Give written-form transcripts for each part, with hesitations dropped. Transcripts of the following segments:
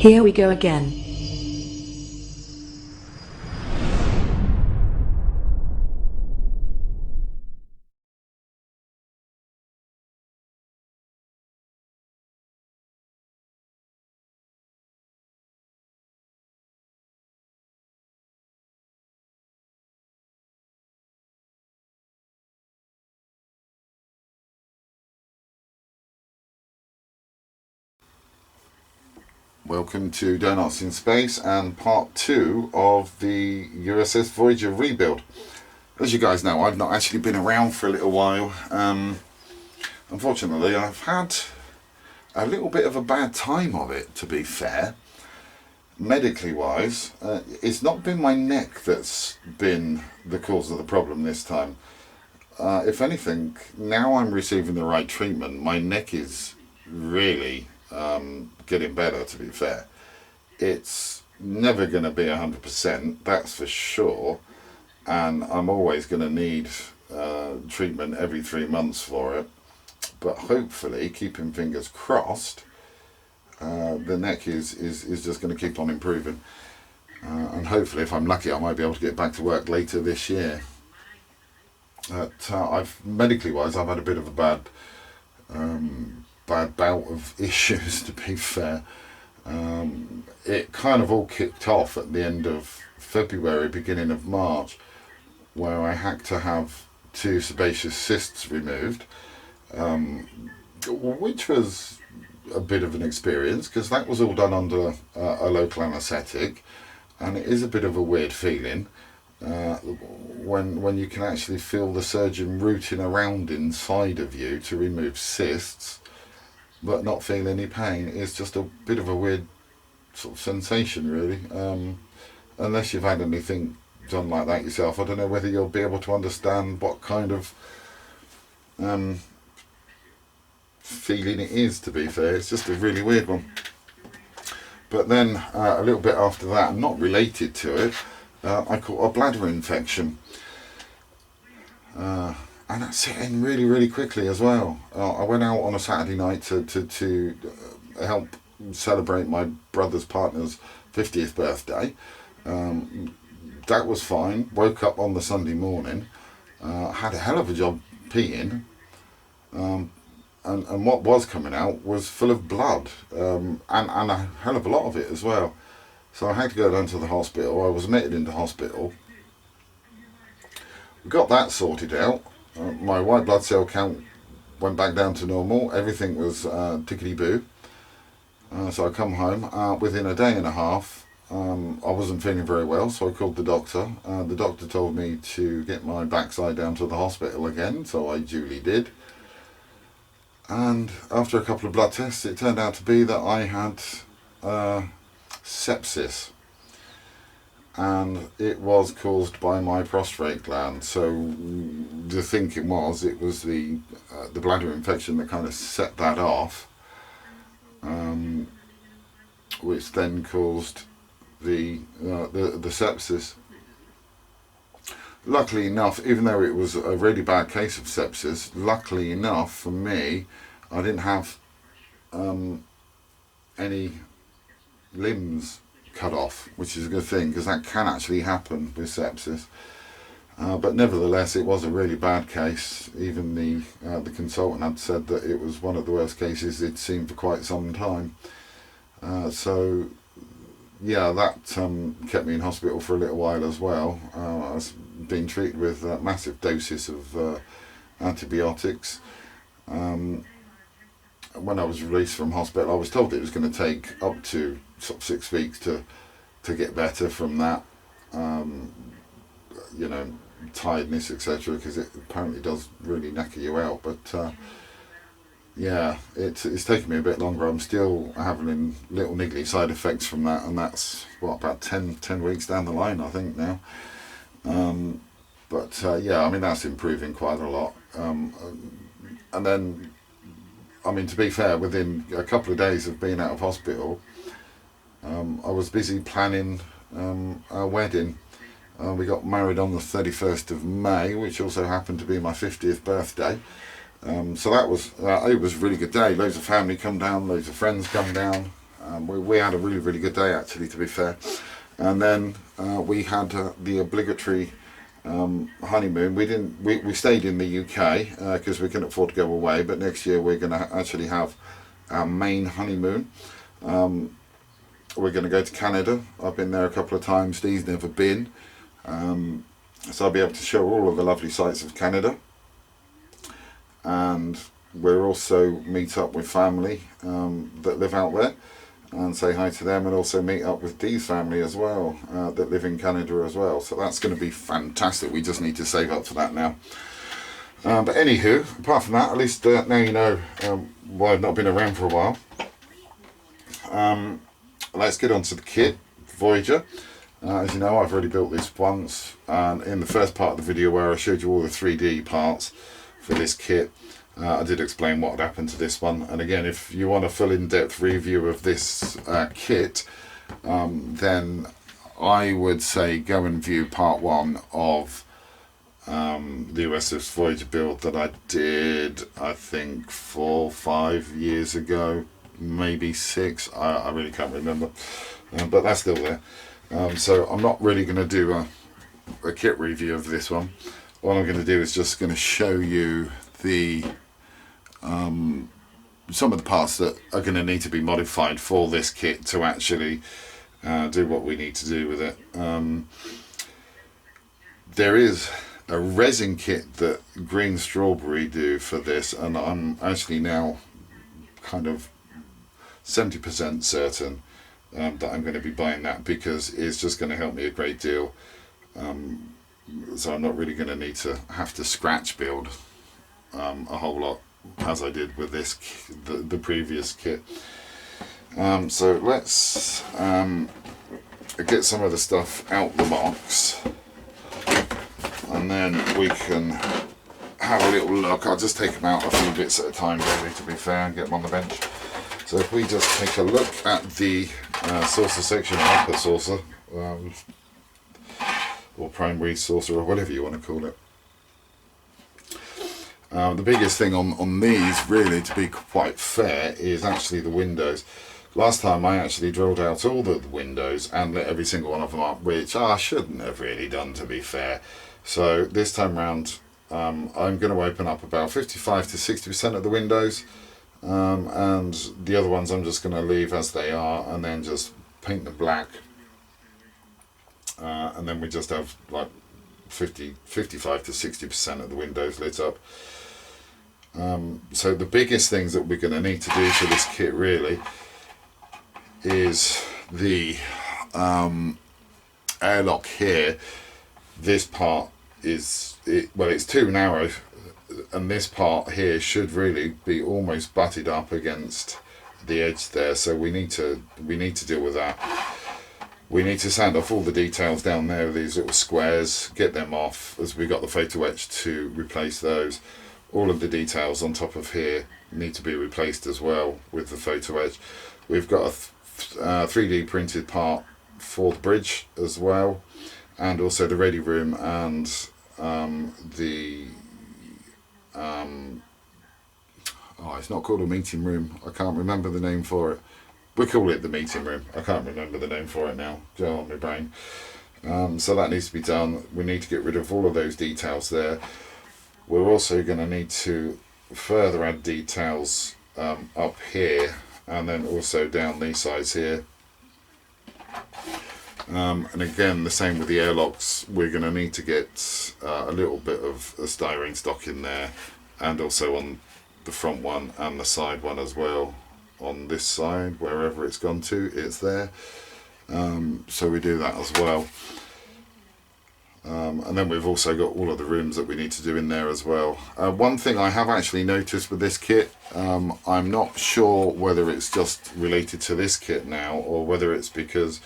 Here we go again. Welcome to Donuts in Space and part 2 of the USS Voyager rebuild. As you guys know, I've not actually been around for a little while. Unfortunately, I've had a little bit of a bad time of it, to be fair. Medically wise, it's not been my neck that's been the cause of the problem this time. If anything, now I'm receiving the right treatment, my neck is really getting better, to be fair. It's never going to be 100%, that's for sure, and I'm always going to need treatment every 3 months for it, but hopefully, keeping fingers crossed, the neck is just going to keep on improving, and hopefully, if I'm lucky, I might be able to get back to work later this year. Medically wise, I've had a bit of a bad bout of issues, to be fair. It kind of all kicked off at the end of February, beginning of March, where I had to have 2 sebaceous cysts removed, which was a bit of an experience because that was all done under a local anaesthetic, and it is a bit of a weird feeling when you can actually feel the surgeon rooting around inside of you to remove cysts but not feel any pain. It's just a bit of a weird sort of sensation, really. Unless you've had anything done like that yourself, I don't know whether you'll be able to understand what kind of feeling it is, to be fair. It's just a really weird one. But then a little bit after that, not related to it, I caught a bladder infection. And that set in really, really quickly as well. I went out on a Saturday night to help celebrate my brother's partner's 50th birthday. That was fine. Woke up on the Sunday morning. Had a hell of a job peeing. And what was coming out was full of blood. And a hell of a lot of it as well. So I had to go down to the hospital. I was admitted into hospital. We got that sorted out. My white blood cell count went back down to normal. Everything was tickety-boo. So I come home. Within a day and a half, I wasn't feeling very well, so I called the doctor. The doctor told me to get my backside down to the hospital again, so I duly did. And after a couple of blood tests, it turned out to be that I had sepsis. And it was caused by my prostate gland. So the thinking was it was the bladder infection that kind of set that off, which then caused the sepsis. Luckily enough, even though it was a really bad case of sepsis, luckily enough for me, I didn't have any limbs cut off, which is a good thing because that can actually happen with sepsis. But nevertheless, it was a really bad case. Even the consultant had said that it was one of the worst cases they'd seen for quite some time. So yeah, that kept me in hospital for a little while as well. I was being treated with massive doses of antibiotics. When I was released from hospital, I was told it was going to take up to sort of 6 weeks to get better from that, tiredness, etc., because it apparently does really knacker you out. But yeah, it's taken me a bit longer. I'm still having little niggly side effects from that, and that's about 10 weeks down the line, I think now. But yeah, I mean, that's improving quite a lot. And then, I mean, to be fair, within a couple of days of being out of hospital, I was busy planning our wedding. We got married on the 31st of May, which also happened to be my 50th birthday. So that was it was a really good day. Loads of family come down, loads of friends come down. We had a really good day, actually, to be fair. And then we had the obligatory honeymoon. We stayed in the UK because we couldn't afford to go away, but next year we're going to actually have our main honeymoon. We're going to go to Canada. I've been there a couple of times. Steve's never been, so I'll be able to show all of the lovely sights of Canada. And we'll also meet up with family that live out there and say hi to them, and also meet up with Dee's family as well that live in Canada as well. So that's going to be fantastic. We just need to save up for that now. But anywho, apart from that, at least now you know why I've not been around for a while. Let's get on to the kit, Voyager. As you know, I've already built this once, and in the first part of the video where I showed you all the 3D parts for this kit, I did explain what had happened to this one. And again, if you want a full in-depth review of this kit, then I would say go and view part 1 of the USS Voyager build that I did, I think 4 or 5 years ago, maybe 6, I really can't remember, but that's still there. So I'm not really going to do a kit review of this one. All I'm going to do is just going to show you the some of the parts that are going to need to be modified for this kit to actually do what we need to do with it. There is a resin kit that Green Strawberry do for this, and I'm actually now kind of 70% certain that I'm going to be buying that, because it's just going to help me a great deal. So I'm not really going to need to have to scratch build a whole lot as I did with this the previous kit. So let's get some of the stuff out the box, and then we can have a little look. I'll just take them out a few bits at a time, really, to be fair, and get them on the bench. So if we just take a look at the saucer section, upper saucer, or primary saucer, or whatever you want to call it. The biggest thing on these, really, to be quite fair, is actually the windows. Last time I actually drilled out all the windows and lit every single one of them up, which I shouldn't have really done, to be fair. So this time round, I'm going to open up about 55 to 60% of the windows, and the other ones I'm just going to leave as they are, and then just paint them black. And then we just have like 55 to 60% of the windows lit up. So the biggest things that we're going to need to do for this kit, really, is the airlock here. This part is, well, it's too narrow, and this part here should really be almost butted up against the edge there. So we need to deal with that. We need to sand off all the details down there, these little squares, get them off, as we got the photo etch to replace those. All of the details on top of here need to be replaced as well with the photo etch. We've got a 3D printed part for the bridge as well, and also the ready room and it's not called a meeting room, I can't remember the name for it. We call it the meeting room, I can't remember the name for it now, go on my brain. So that needs to be done. We need to get rid of all of those details there. We're also going to need to further add details up here, and then also down these sides here. And again, the same with the airlocks. We're going to need to get a little bit of a styrene stock in there, and also on the front one and the side one as well. On this side, wherever it's gone to, it's there. So we do that as well. And then we've also got all of the rooms that we need to do in there as well. One thing I have actually noticed with this kit, I'm not sure whether it's just related to this kit now, or whether it's because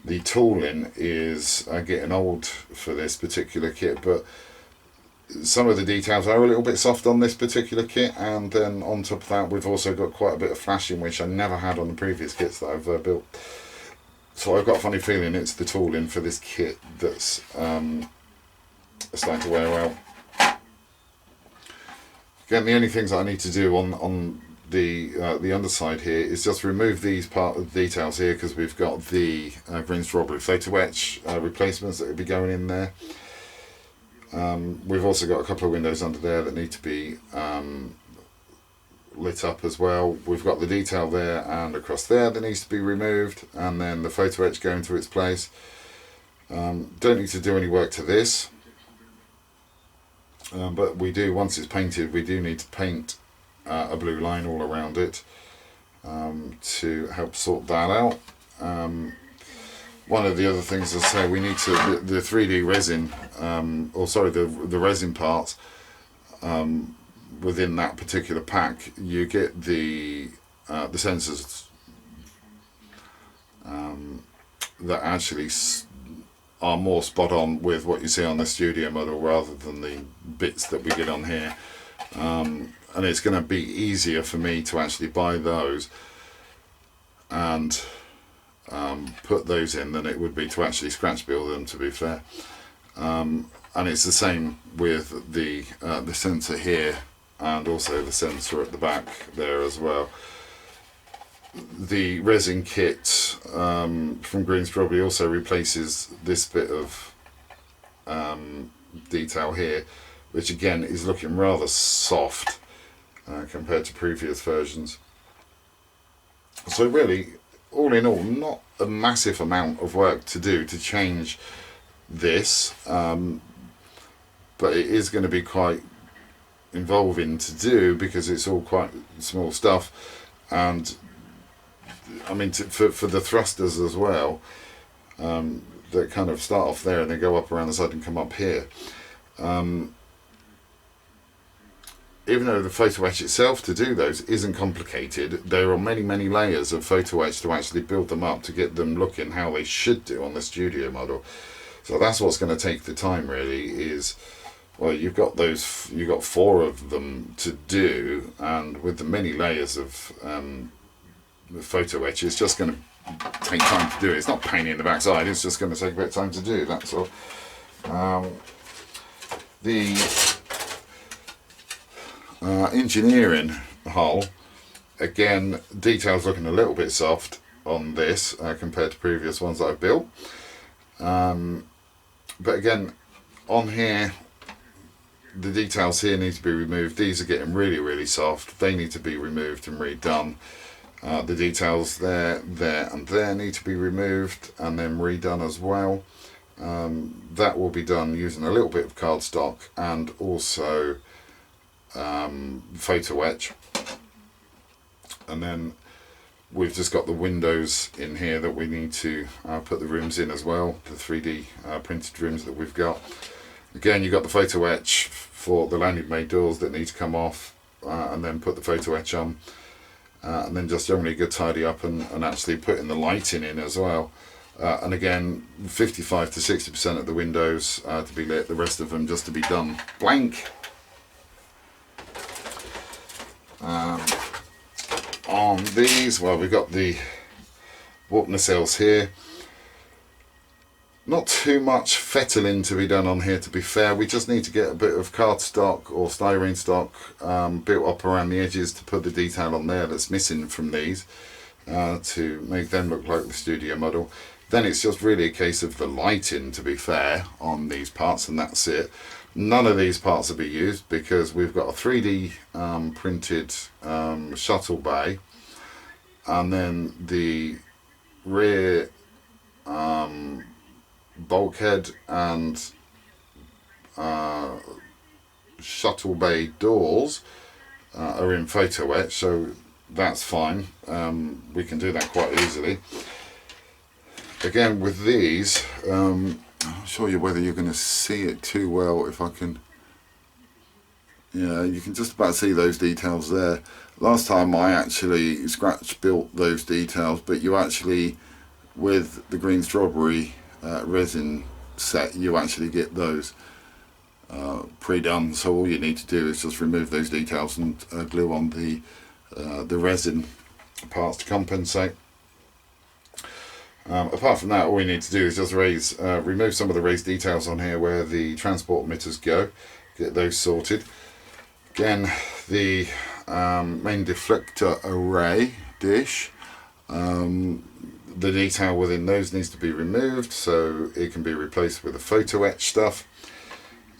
the tooling is getting old for this particular kit, but some of the details are a little bit soft on this particular kit, and then on top of that we've also got quite a bit of flashing, which I never had on the previous kits that I've built. So I've got a funny feeling it's the tooling for this kit that's starting to wear out. Again, the only things that I need to do on the underside here is just remove these details here, because we've got the green strawberry photo etch replacements that will be going in there. We've also got a couple of windows under there that need to be lit up as well. We've got the detail there and across there that needs to be removed, and then the photo etch going to its place. Don't need to do any work to this, but we do, once it's painted, we do need to paint a blue line all around it to help sort that out. One of the other things I say, we need to, the 3D resin, the resin parts within that particular pack, you get the sensors that actually are more spot on with what you see on the studio model rather than the bits that we get on here. And it's going to be easier for me to actually buy those and put those in than it would be to actually scratch build them, to be fair. And it's the same with the sensor here, and also the sensor at the back there as well. The resin kit from Green Strawberry also replaces this bit of detail here, which again is looking rather soft compared to previous versions. So really, all in all, not a massive amount of work to do to change this, but it is going to be quite involving to do because it's all quite small stuff. And I mean, for the thrusters as well, that kind of start off there and they go up around the side and come up here. Even though the photo etch itself to do those isn't complicated, there are many layers of photo etch to actually build them up to get them looking how they should do on the studio model. So that's what's going to take the time, really, is, well, you've got 4 of them to do, and with the many layers of the photo etch, it's just going to take time to do it. It's not pain in the backside, it's just going to take a bit of time to do, that's all. The engineering hull, again, details looking a little bit soft on this compared to previous ones that I've built. But again, on here, the details here need to be removed. These are getting really soft. They need to be removed and redone. The details there and there need to be removed and then redone as well. That will be done using a little bit of cardstock and also photo etch. And then we've just got the windows in here that we need to put the rooms in as well, the 3D printed rooms that we've got. Again, you've got the photo etch for the landing bay doors that need to come off, and then put the photo etch on, and then just generally go tidy up and actually putting the lighting in as well. And again, 55 to 60% of the windows to be lit, the rest of them just to be done blank. On these, well, we've got the warp nacelles here. Not too much fettling to be done on here, to be fair. We just need to get a bit of cardstock or styrene stock built up around the edges to put the detail on there that's missing from these, to make them look like the studio model. Then it's just really a case of the lighting, to be fair, on these parts, and that's it. None of these parts will be used because we've got a 3D printed shuttle bay, and then the rear bulkhead and shuttle bay doors are in photo etch, so that's fine. We can do that quite easily. Again, with these, I'm not sure whether you're going to see it too well. If I can, yeah, you can just about see those details there. Last time I actually scratch built those details, but you actually, with the green strawberry resin set, you actually get those pre-done. So all you need to do is just remove those details and glue on the resin parts to compensate. Apart from that, all we need to do is just remove some of the raised details on here where the transport emitters go, get those sorted. Again, the main deflector array dish. The detail within those needs to be removed so it can be replaced with the photo etch stuff.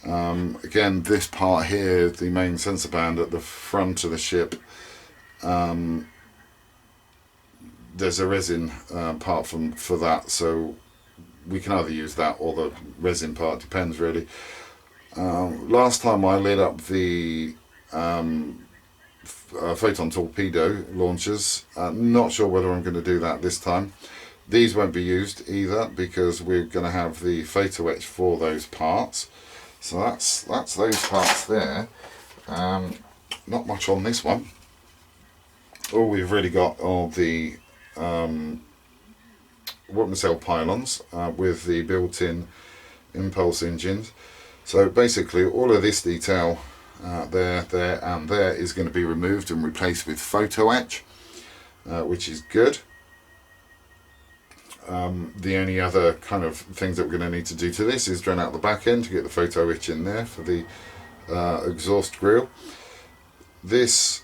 Again, this part here, the main sensor band at the front of the ship, there's a resin part for that, so we can either use that or the resin part, depends really. Last time I lit up the photon torpedo launchers. Not sure whether I'm going to do that this time. These won't be used either because we're going to have the photo etch for those parts. So that's those parts there. Not much on this one. All we've really got are the nacelle pylons with the built-in impulse engines. So basically all of this detail there and there is going to be removed and replaced with photo etch, which is good. The only other kind of things that we're going to need to do to this is drain out the back end to get the photo etch in there for the exhaust grill. This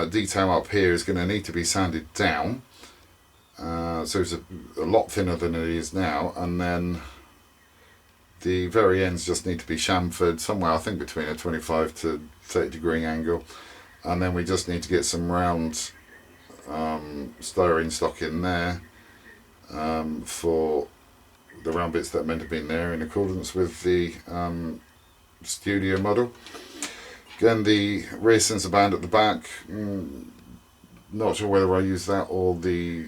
detail up here is going to need to be sanded down, so it's a lot thinner than it is now, and then the very ends just need to be chamfered somewhere, I think between a 25 to 30 degree angle, and then we just need to get some round styrene stock in there for the round bits that are meant to be in there in accordance with the studio model. Again, the rear sensor band at the back, not sure whether I use that or the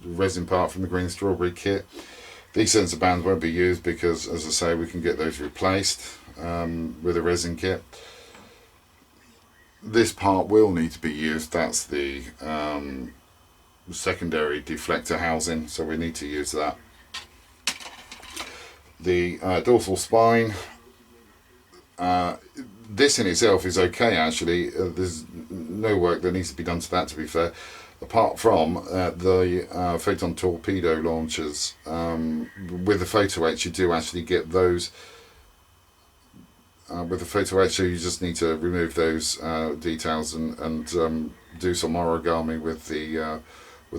resin part from the green strawberry kit. These sensor bands won't be used because, as I say, we can get those replaced with a resin kit. This part will need to be used. That's the secondary deflector housing, so we need to use that. The dorsal spine, this in itself is okay actually. There's no work that needs to be done to that, to be fair, apart from the photon torpedo launchers. With the photo etch you do actually get those with the photo etch, so you just need to remove those details and do some origami with the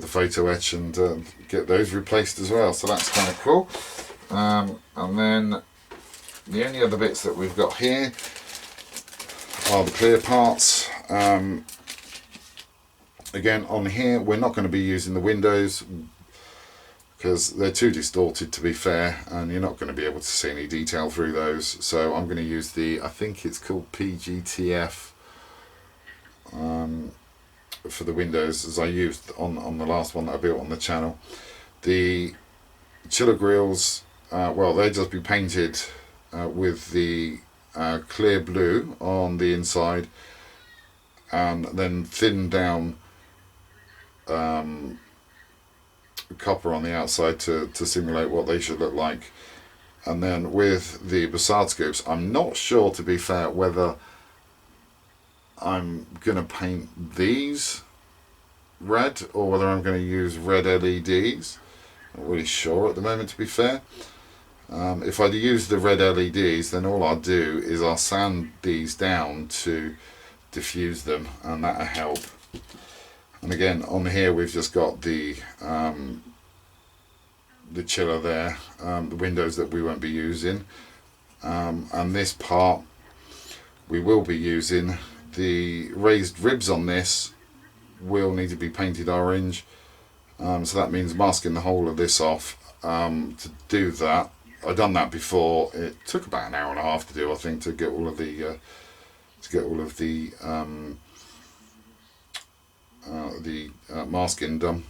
photo etch and get those replaced as well, so that's kind of cool. And then the only other bits that we've got here are the clear parts. Again, on here we're not going to be using the windows because they're too distorted, to be fair, and you're not going to be able to see any detail through those, so I'm going to use the, I think it's called PGTF for the windows, as I used on the last one that I built on the channel. The chiller grills, well, they'll just be painted with the clear blue on the inside and then thinned down copper on the outside to simulate what they should look like. And then with the Bassard scopes, I'm not sure, to be fair, whether I'm going to paint these red or whether I'm going to use red LEDs. Not really sure at the moment, to be fair. If I use the red LEDs, then all I'll do is I'll sand these down to diffuse them, and that'll help. And again, on here we've just got the chiller there, the windows that we won't be using, and this part we will be using. The raised ribs on this will need to be painted orange, so that means masking the whole of this off. To do that, I've done that before. It took about an hour and a half to do, I think, to get all of the masking done,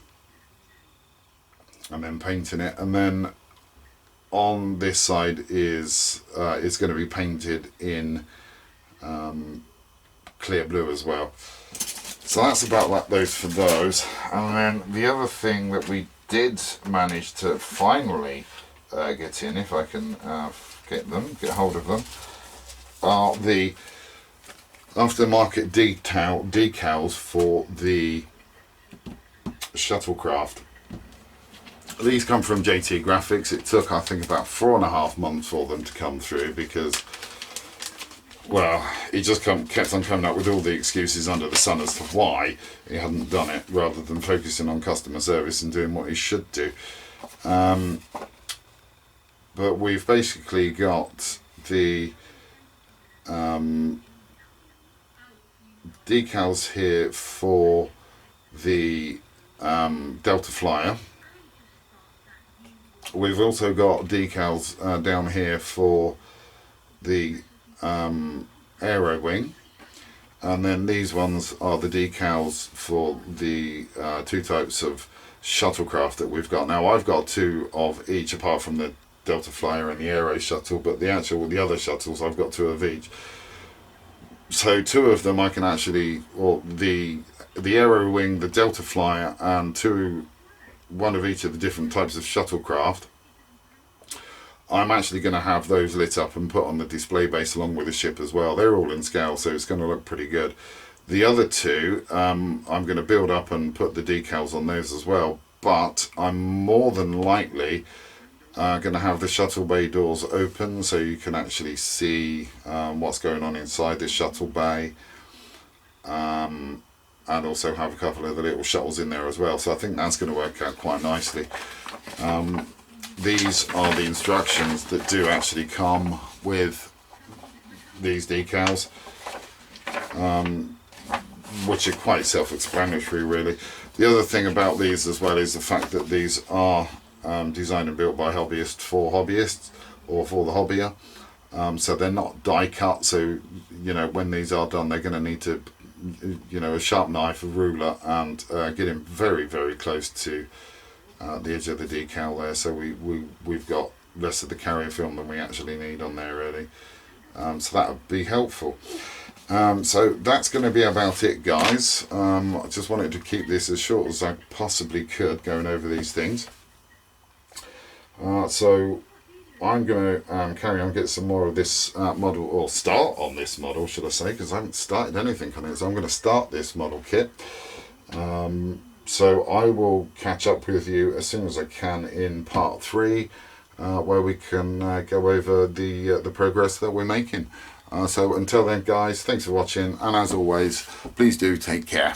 and then painting it. And then on this side is it's going to be painted in clear blue as well. So that's about those for those. And then the other thing that we did manage to finally get in, if I can get hold of them, are the aftermarket decals for the shuttlecraft. These come from JT Graphics. It took, I think, about 4.5 months for them to come through because well, he just kept on coming up with all the excuses under the sun as to why he hadn't done it, rather than focusing on customer service and doing what he should do. But we've basically got the decals here for the Delta Flyer. We've also got decals down here for the Aero Wing, and then these ones are the decals for the two types of shuttlecraft that we've got. Now I've got two of each apart from the Delta Flyer and the Aero Shuttle, but the other shuttles I've got two of each. So two of them I can actually, or the Aero Wing, the Delta Flyer, and one of each of the different types of shuttlecraft, I'm actually going to have those lit up and put on the display base along with the ship as well. They're all in scale, so it's going to look pretty good. The other two, I'm going to build up and put the decals on those as well, but I'm more than likely going to have the shuttle bay doors open so you can actually see what's going on inside the shuttle bay, and also have a couple of the little shuttles in there as well. So I think that's going to work out quite nicely. These are the instructions that do actually come with these decals, which are quite self-explanatory really. The other thing about these as well is the fact that these are designed and built by hobbyists for hobbyists, or for the hobbyer. So they're not die cut, so you know when these are done they're going to need to, you know, a sharp knife, a ruler, and get in very, very close to the edge of the decal there, so we've got less of the carrier film than we actually need on there really. So that would be helpful. So that's going to be about it, guys. I just wanted to keep this as short as I possibly could going over these things. So I'm going to carry on, get some more of this model, or start on this model should I say, because I haven't started anything on it. So I'm going to start this model kit. So I will catch up with you as soon as I can in part 3, where we can go over the progress that we're making. So until then guys, thanks for watching, and as always, please do take care.